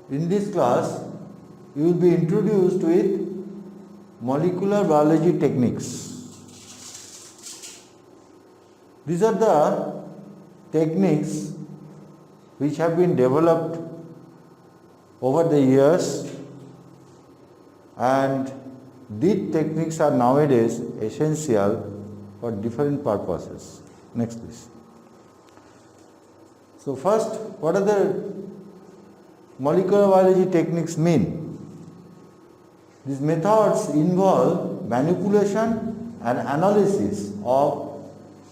In this class, you will be introduced with molecular biology techniques. These are the techniques which have been developed over the years, and these techniques are nowadays essential for different purposes. Next please. So first, what are the molecular biology techniques mean? These methods involve manipulation and analysis of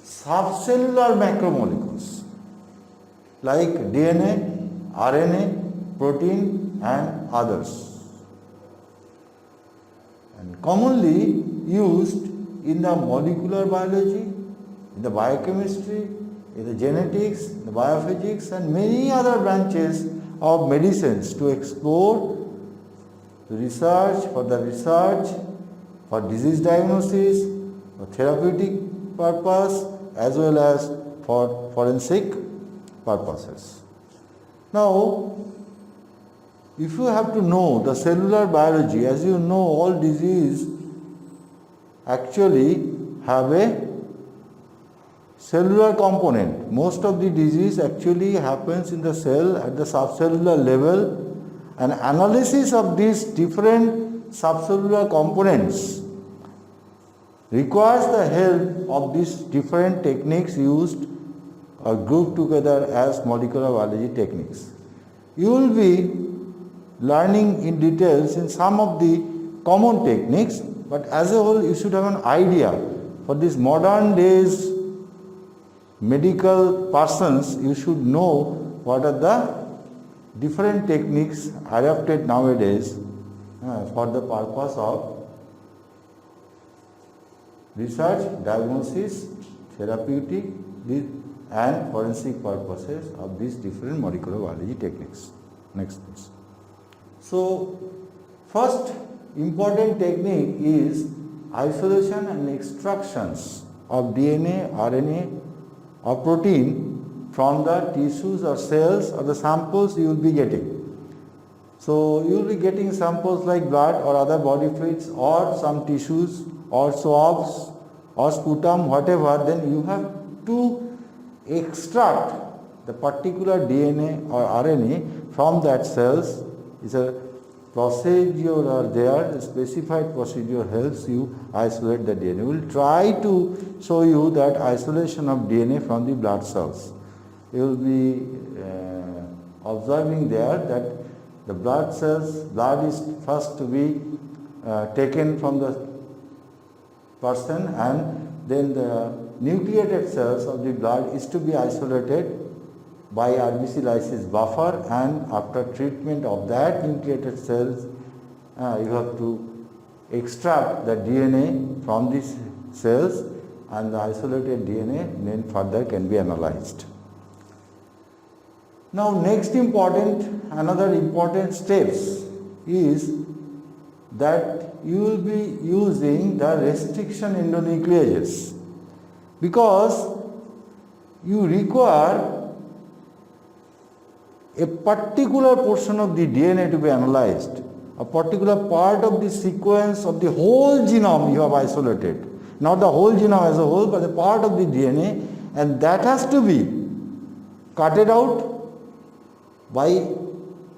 subcellular macromolecules like DNA, RNA, protein and others, and commonly used in the molecular biology, in the biochemistry, in the genetics, the biophysics and many other branches of medicines to explore the research, for disease diagnosis, for therapeutic purpose as well as for forensic purposes. Now, if you have to know the cellular biology, as you know, all disease actually have a cellular component. Most of the disease actually happens in the cell at the subcellular level, and analysis of these different subcellular components requires the help of these different techniques used or grouped together as molecular biology techniques. You will be learning in details in some of the common techniques, but as a whole you should have an idea for these modern days medical persons. You should know what are the different techniques adapted nowadays for the purpose of research, diagnosis, therapeutic and forensic purposes of these different molecular biology techniques. Next please. So, first important technique is isolation and extractions of DNA, RNA or protein from the tissues or cells or the samples you will be getting. So, you will be getting samples like blood or other body fluids or some tissues or swabs or sputum, whatever. Then you have to extract the particular DNA or RNA from that cells. Is a procedure or there, a specified procedure helps you isolate the DNA. We will try to show you that isolation of DNA from the blood cells. You will be observing there that the blood cells, blood is first to be taken from the person, and then the nucleated cells of the blood is to be isolated by RBC lysis buffer, and after treatment of that nucleated cells, you have to extract the DNA from these cells, and the isolated DNA then further can be analyzed. Now, another important steps is that you will be using the restriction endonucleases, because you require a particular portion of the DNA to be analyzed, a particular part of the sequence of the whole genome you have isolated, not the whole genome as a whole, but a part of the DNA, and that has to be cutted out by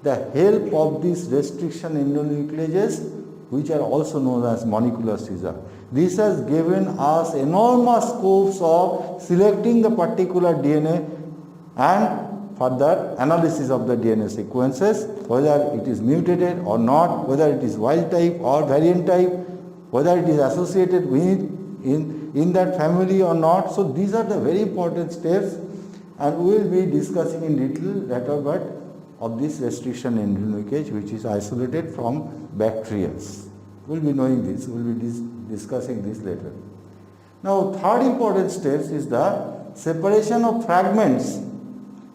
the help of these restriction endonucleases, which are also known as molecular scissors. This has given us enormous scopes of selecting the particular DNA and further analysis of the DNA sequences, whether it is mutated or not, whether it is wild type or variant type, whether it is associated with in that family or not. So these are the very important steps, and we will be discussing in detail later but of this restriction endonuclease, which is isolated from bacteria. We will be knowing this, we will be discussing this later. Now, third important step is the separation of fragments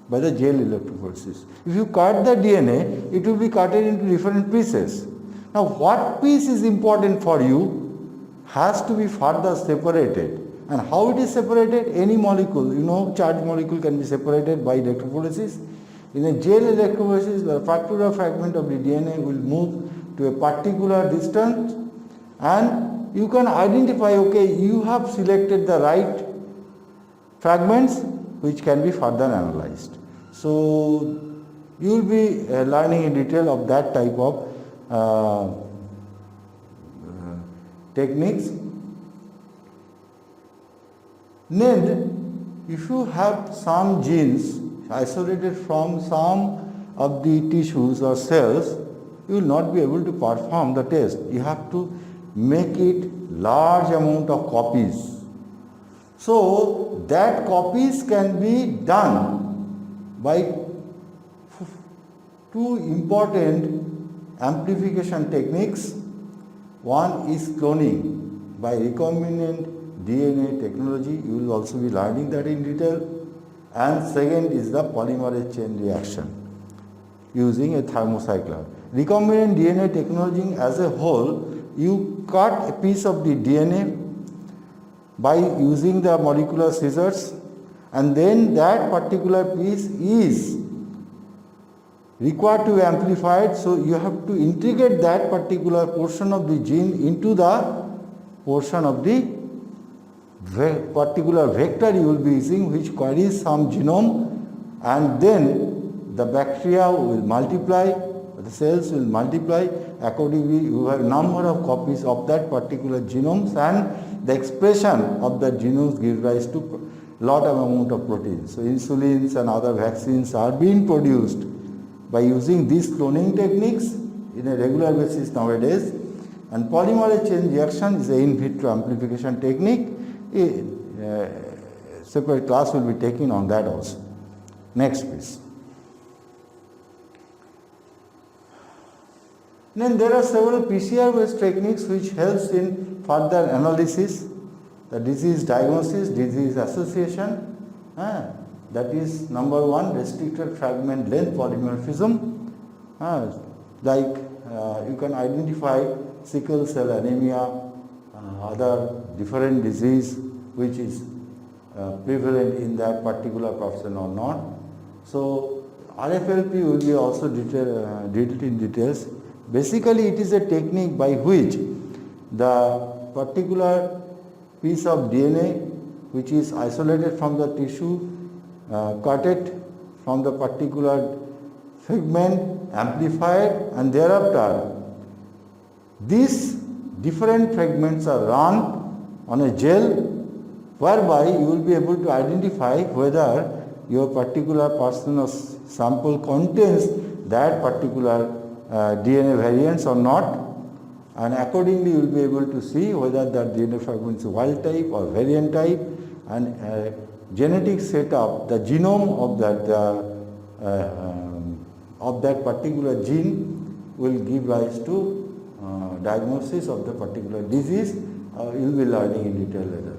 by the gel electrophoresis. If you cut the DNA, it will be cut into different pieces. Now, what piece is important for you has to be further separated. And how it is separated? Any molecule, charged molecule can be separated by electrophoresis. In a gel electrophoresis, the particular fragment of the DNA will move to a particular distance, and you can identify, okay, you have selected the right fragments which can be further analyzed. So you will be learning in detail of that type of techniques. Then, if you have some genes isolated from some of the tissues or cells, you will not be able to perform the test. You have to make it large amount of copies. So that copies can be done by two important amplification techniques. One is cloning by recombinant DNA technology. You will also be learning that in detail. And second is the polymerase chain reaction using a thermocycler. Recombinant DNA technology as a whole, you cut a piece of the DNA by using the molecular scissors, and then that particular piece is required to be amplified, so you have to integrate that particular portion of the gene into the portion of the particular vector you will be using, which carries some genome, and then the bacteria will multiply, the cells will multiply. Accordingly, you have number of copies of that particular genomes, and the expression of that genomes gives rise to lot of amount of proteins. So insulins and other vaccines are being produced by using these cloning techniques in a regular basis nowadays. And polymerase chain reaction is a in vitro amplification technique. A separate class will be taken on that also. Next please. Then there are several PCR based techniques which helps in further analysis, the disease diagnosis, disease association. That is number one, restricted fragment length polymorphism. Like you can identify sickle cell anemia, other different disease which is prevalent in that particular person or not. So RFLP will be also detailed in details. Basically, it is a technique by which the particular piece of DNA which is isolated from the tissue, cut it from the particular fragment, amplified, and thereafter these different fragments are run on a gel, whereby you will be able to identify whether your particular personal sample contains that particular DNA variants or not, and accordingly you will be able to see whether that DNA fragment is wild type or variant type, and genetic setup, the genome of that particular gene will give rise to diagnosis of the particular disease. You will be learning in detail later.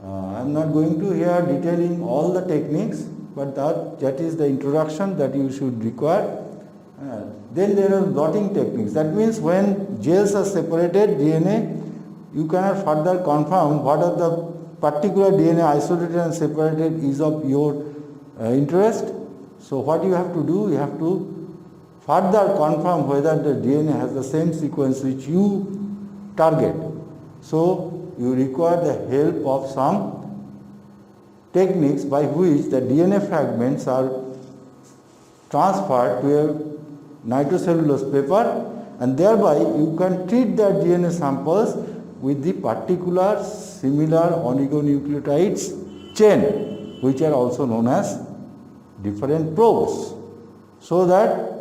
I am not going to here detailing all the techniques, but that is the introduction that you should require. Then there are blotting techniques. That means when gels are separated DNA, you cannot further confirm what are the particular DNA isolated and separated is of your interest. So what you have to do, you have to further confirm whether the DNA has the same sequence which you target. So you require the help of some techniques by which the DNA fragments are transferred to a nitrocellulose paper, and thereby you can treat the DNA samples with the particular similar oligonucleotides chain, which are also known as different probes, so that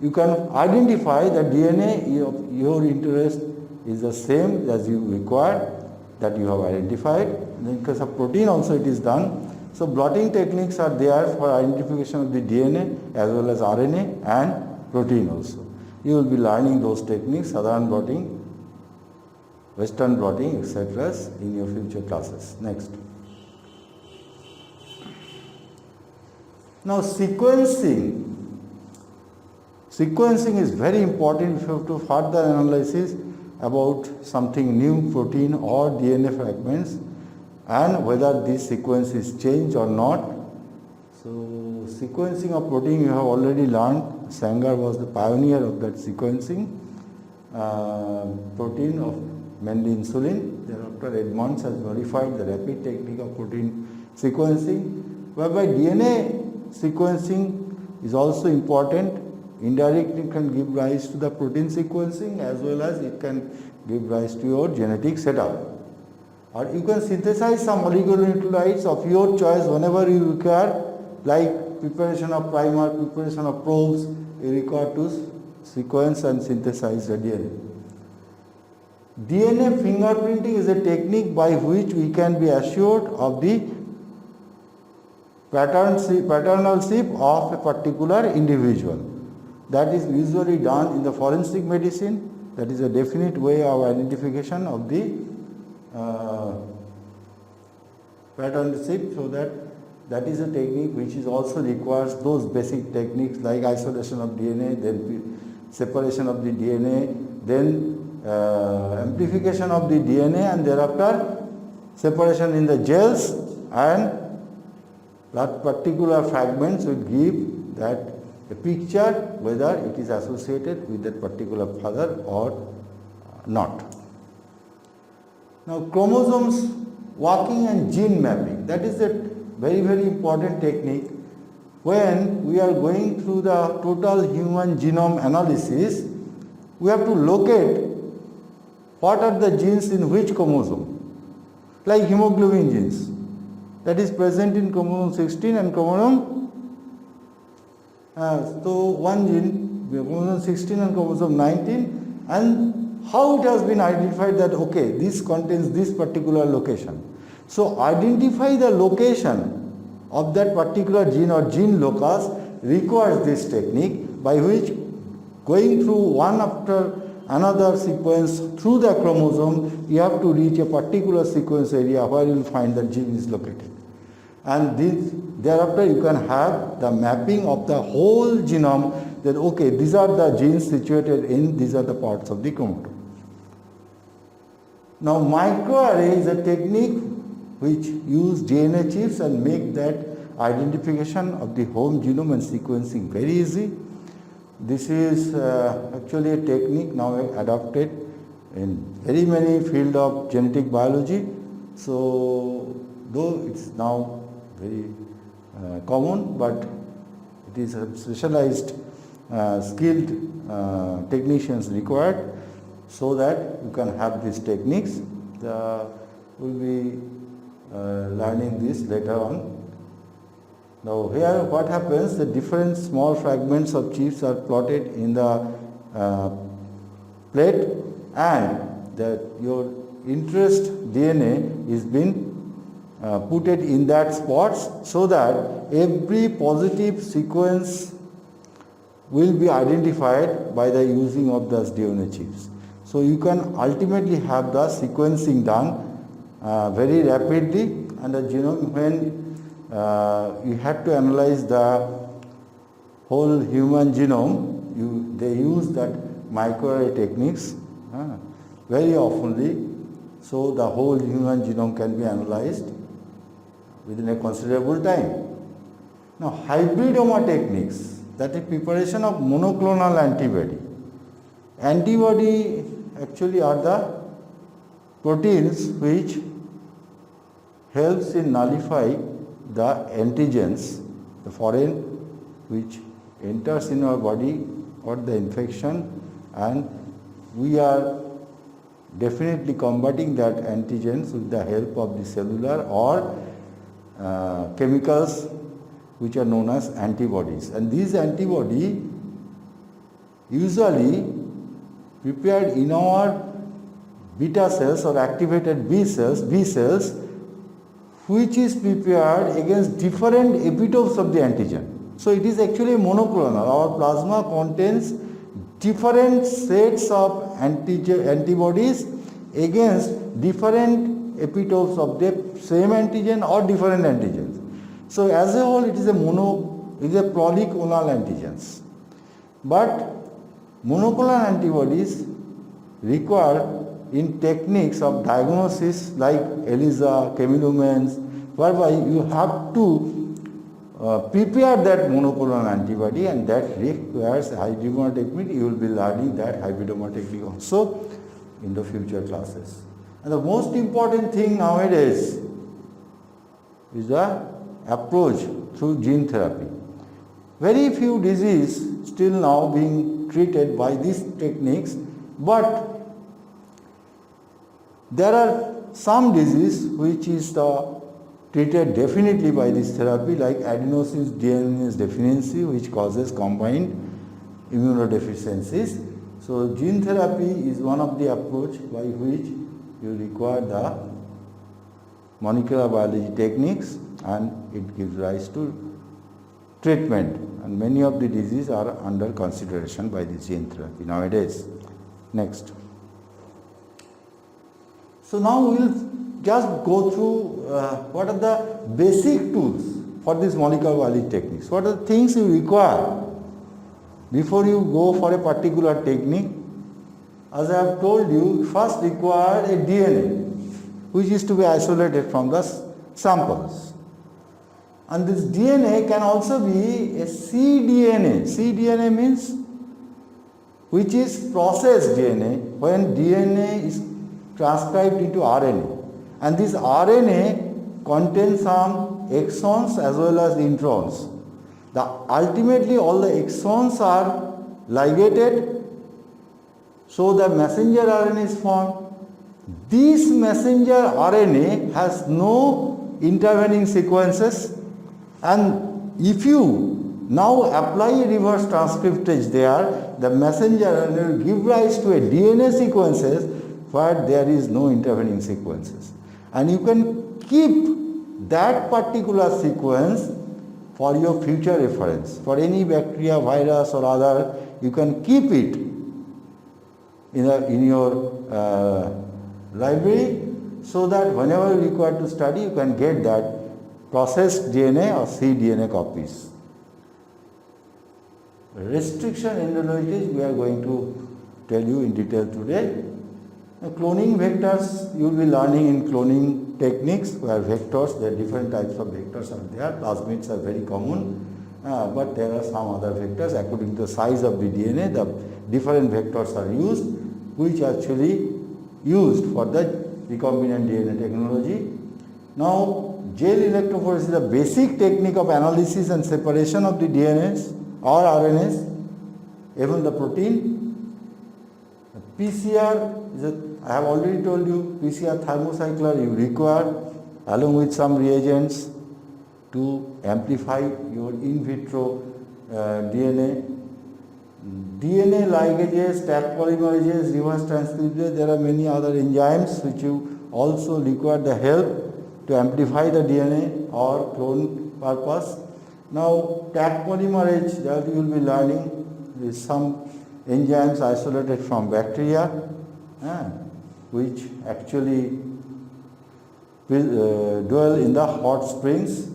you can identify the DNA of your interest is the same as you require, that you have identified. In case of protein also it is done. So blotting techniques are there for identification of the DNA as well as RNA and protein also. You will be learning those techniques, Southern blotting, Western blotting, etc. in your future classes. Next. Now sequencing is very important if you have to further analysis about something new, protein or DNA fragments, and whether this sequence is changed or not. So sequencing of protein you have already learned. Sanger was the pioneer of that sequencing protein of mainly insulin. Thereafter Edmonds has modified the rapid technique of protein sequencing, whereby DNA sequencing is also important. Indirectly can give rise to the protein sequencing as well as it can give rise to your genetic setup. Or you can synthesize some oligonucleotides of your choice whenever you require, like preparation of primer, preparation of probes, you require to sequence and synthesize the DNA. DNA fingerprinting is a technique by which we can be assured of the paternalship of a particular individual. That is usually done in the forensic medicine. That is a definite way of identification of the paternalship, so that is a technique which is also requires those basic techniques like isolation of DNA, then separation of the DNA, then amplification of the DNA, and thereafter separation in the gels, and that particular fragments will give that a picture whether it is associated with that particular father or not. Now chromosomes walking and gene mapping, that is a very, very important technique. When we are going through the total human genome analysis, we have to locate what are the genes in which chromosome, like hemoglobin genes that is present in chromosome 16 and chromosome so one gene, chromosome 16 and chromosome 19, and how it has been identified that okay, this contains this particular location. So identify the location of that particular gene or gene locus requires this technique by which going through one after another sequence through the chromosome, you have to reach a particular sequence area where you will find the gene is located. And thereafter you can have the mapping of the whole genome, that okay, these are the genes situated in, these are the parts of the chromosome. Now microarray is a technique which use DNA chips and make that identification of the whole genome and sequencing very easy. This is actually a technique now adopted in very many field of genetic biology. So though it's now very common, but it is a specialized skilled technicians required, so that you can have these techniques. We'll be learning this later on. Now here what happens, the different small fragments of chips are plotted in the plate, and that your interest DNA is been put it in that spots, so that every positive sequence will be identified by the using of those DNA chips. So you can ultimately have the sequencing done very rapidly, and the genome, when you have to analyze the whole human genome, they use that microarray techniques very oftenly, so the whole human genome can be analyzed within a considerable time. Now hybridoma techniques, that is preparation of monoclonal antibody. Antibody actually are the proteins which helps in nullify the antigens, the foreign which enters in our body or the infection, and we are definitely combating that antigens with the help of the cellular or chemicals which are known as antibodies. And these antibody usually prepared in our beta cells or activated B cells, which is prepared against different epitopes of the antigen. So it is actually monoclonal. Our plasma contains different sets of antibodies against different epitopes of the same antigen or different antigens. So as a whole, it is a polyclonal antigens. But monoclonal antibodies require in techniques of diagnosis like ELISA, chemiluminescence, whereby you have to prepare that monoclonal antibody, and that requires hybridoma technique. You will be learning that hybridoma technique also in the future classes. And the most important thing nowadays is the approach through gene therapy. Very few diseases still now being treated by these techniques, but there are some diseases which is treated definitely by this therapy, like adenosine deaminase deficiency, which causes combined immunodeficiencies. So gene therapy is one of the approach by which you require the molecular biology techniques, and it gives rise to treatment, and many of the diseases are under consideration by the gene therapy nowadays. Next. So now we will just go through what are the basic tools for this molecular biology techniques. What are the things you require before you go for a particular technique? As I have told you, first require a DNA which is to be isolated from the samples. And this DNA can also be a cDNA. cDNA means which is processed DNA, when DNA is transcribed into RNA. And this RNA contains some exons as well as introns. Ultimately all the exons are ligated, so the messenger RNA is formed. This messenger RNA has no intervening sequences, and if you now apply a reverse transcriptase there, the messenger RNA will give rise to a DNA sequences where there is no intervening sequences. And you can keep that particular sequence for your future reference. For any bacteria, virus or other, you can keep it in your library, so that whenever you require to study, you can get that processed DNA or cDNA copies. Restriction endologies we are going to tell you in detail today. Cloning vectors, you will be learning in cloning techniques, where vectors, there are different types of vectors are there. Plasmids are very common, but there are some other vectors. According to the size of the DNA, the different vectors are used, which actually used for the recombinant DNA technology. Now, gel electrophoresis is the basic technique of analysis and separation of the DNAs or RNAs, even the protein. PCR is I have already told you, PCR thermocycler you require along with some reagents to amplify your in vitro DNA. DNA ligases, Taq polymerases, reverse transcriptase, there are many other enzymes which you also require the help to amplify the DNA or clone purpose. Now, Taq polymerase that you will be learning is some enzymes isolated from bacteria, which actually will dwell in the hot springs,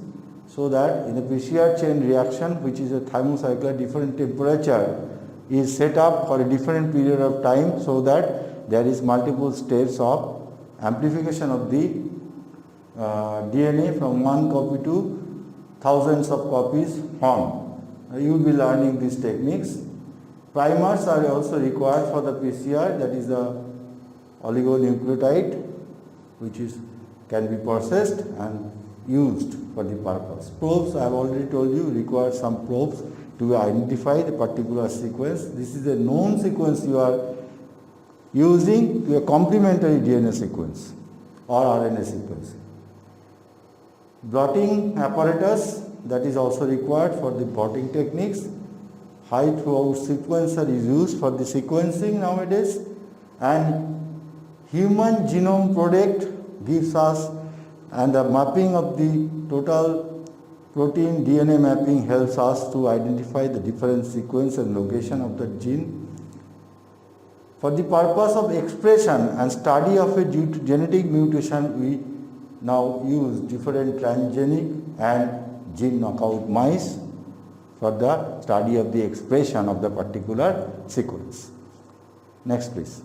so that in the PCR chain reaction, which is a thermocycler, different temperature is set up for a different period of time, so that there is multiple steps of amplification of the DNA from one copy to thousands of copies formed. You will be learning these techniques. Primers are also required for the PCR, that is the oligonucleotide, which can be processed and used for the purpose. Probes, I have already told you, require some probes to identify the particular sequence. This is a known sequence you are using to a complementary DNA sequence or RNA sequence. Blotting apparatus, that is also required for the blotting techniques. High throughput sequencer is used for the sequencing nowadays, and Human Genome Project gives us, and the mapping of the total protein DNA mapping helps us to identify the different sequence and location of the gene. For the purpose of expression and study of a genetic mutation, we now use different transgenic and gene knockout mice for the study of the expression of the particular sequence. Next please.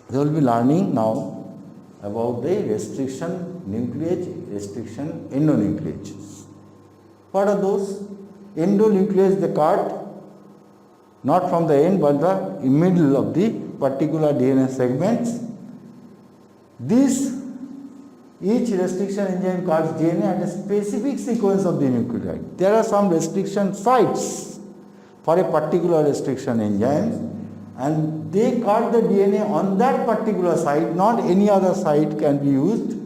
We will be learning now about the restriction nucleage, restriction endonucleages. What are those? Endonuclease they cut not from the end but the middle of the particular DNA segments. Each restriction enzyme cuts DNA at a specific sequence of the nucleotide. There are some restriction sites for a particular restriction enzyme, and they cut the DNA on that particular site, not any other site can be used,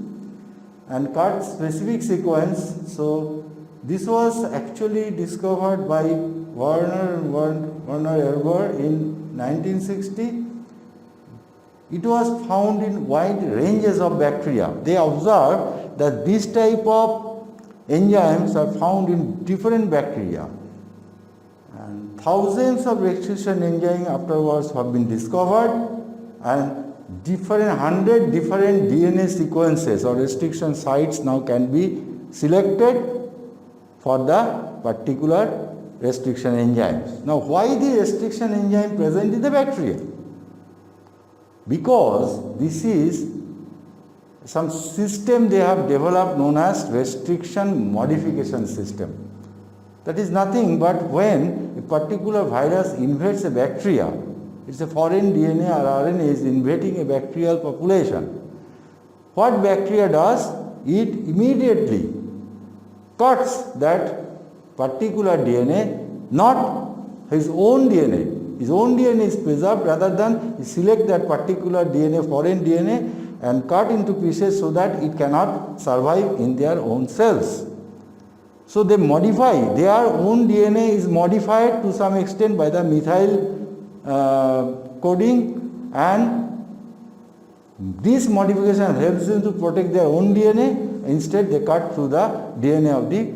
and cut specific sequence. So this was actually discovered by Werner Erber in 1960. It was found in wide ranges of bacteria. They observed that this type of enzymes are found in different bacteria. And thousands of restriction enzymes afterwards have been discovered, and 100 different DNA sequences or restriction sites now can be selected for the particular restriction enzymes. Now, why the restriction enzyme present in the bacteria? Because this is some system they have developed known as restriction modification system. That is nothing but when a particular virus invades a bacteria, it's a foreign DNA or RNA is invading a bacterial population. What bacteria does? It immediately cuts that particular DNA, not his own DNA. His own DNA is preserved, rather than select that particular DNA, foreign DNA, and cut into pieces so that it cannot survive in their own cells. So they modify, their own DNA is modified to some extent by the methyl coding, and this modification helps them to protect their own DNA. Instead they cut through the DNA of the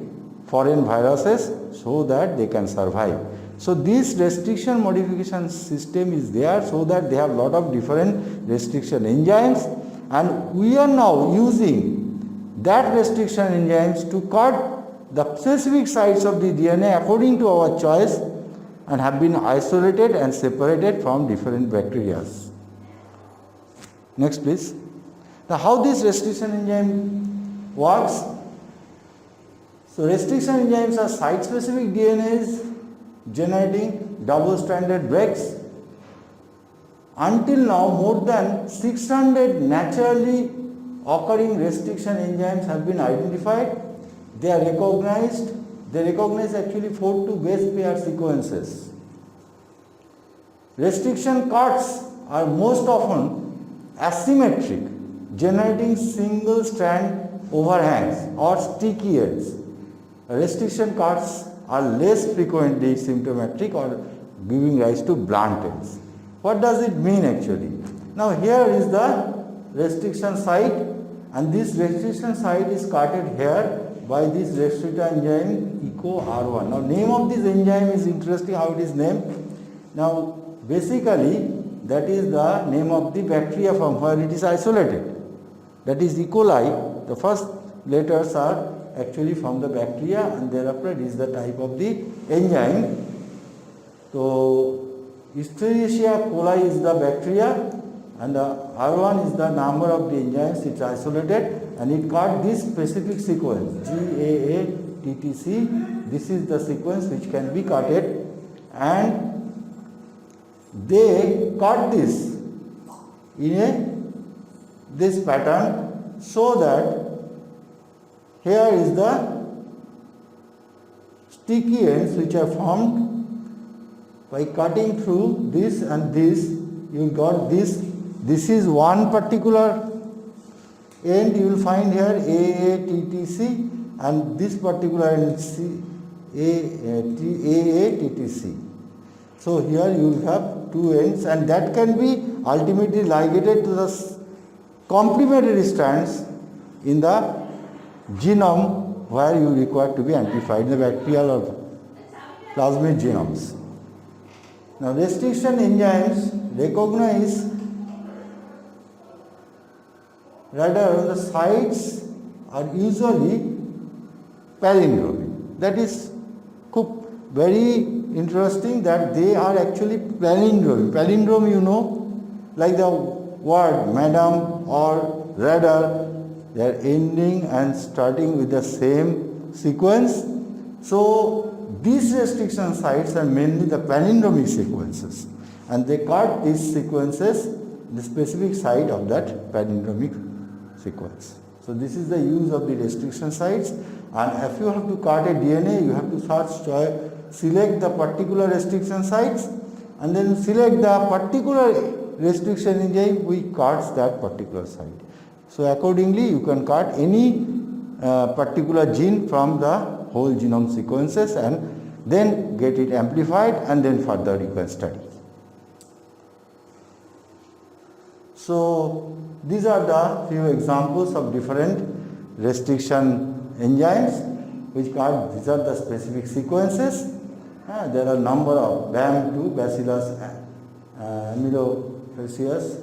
foreign viruses so that they can survive. So this restriction modification system is there so that they have lot of different restriction enzymes, and we are now using that restriction enzymes to cut the specific sites of the DNA according to our choice, and have been isolated and separated from different bacteria. Next please. Now how this restriction enzyme works? So restriction enzymes are site-specific DNAs generating double-stranded breaks. Until now, more than 600 naturally occurring restriction enzymes have been identified. They are recognized. They recognize actually 4 to base pair sequences. Restriction cuts are most often asymmetric, generating single strand overhangs or sticky ends. Restriction cuts are less frequently symptomatic or giving rise to blunt ends. What does it mean actually? Now here is the restriction site, and this restriction site is cutted here by this restrictor enzyme EcoR1. Now name of this enzyme is interesting how it is named. Now basically that is the name of the bacteria from where it is isolated. That is E. coli. The first letters are actually from the bacteria, and thereafter it is the type of the enzyme. So Escherichia coli is the bacteria, and the R1 is the number of the enzymes it is isolated, and it cut this specific sequence GAA-TTC. This is the sequence which can be cutted, and they cut this in this pattern so that here is the sticky ends which are formed by cutting through this and this. You got this. This is one particular end you will find here AATTC, and this particular end AATTC. So here you will have 2 ends, and that can be ultimately ligated to the complementary strands in the genome where you require to be amplified in the bacterial or plasmid genomes. Now restriction enzymes recognize rather the sites are usually palindromic. That is very interesting that they are actually palindromic. Palindrome, you know, like the word madam or rather, they are ending and starting with the same sequence, So these restriction sites are mainly the palindromic sequences, and they cut these sequences in the specific site of that palindromic sequence. So this is the use of the restriction sites, and if you have to cut a DNA, you have to select the particular restriction sites and then select the particular restriction enzyme which cuts that particular site. So accordingly you can cut any particular gene from the whole genome sequences and then get it amplified, and then further you can study. So these are the few examples of different restriction enzymes which cut. These are the specific sequences. There are number of BAM2, Bacillus amylofacius.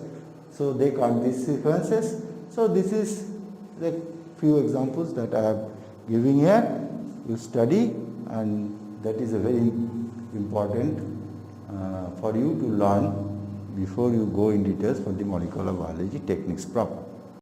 So they cut these sequences. So this is the few examples that I am giving here. You study, and that is a very important for you to learn before you go in details for the molecular biology techniques proper.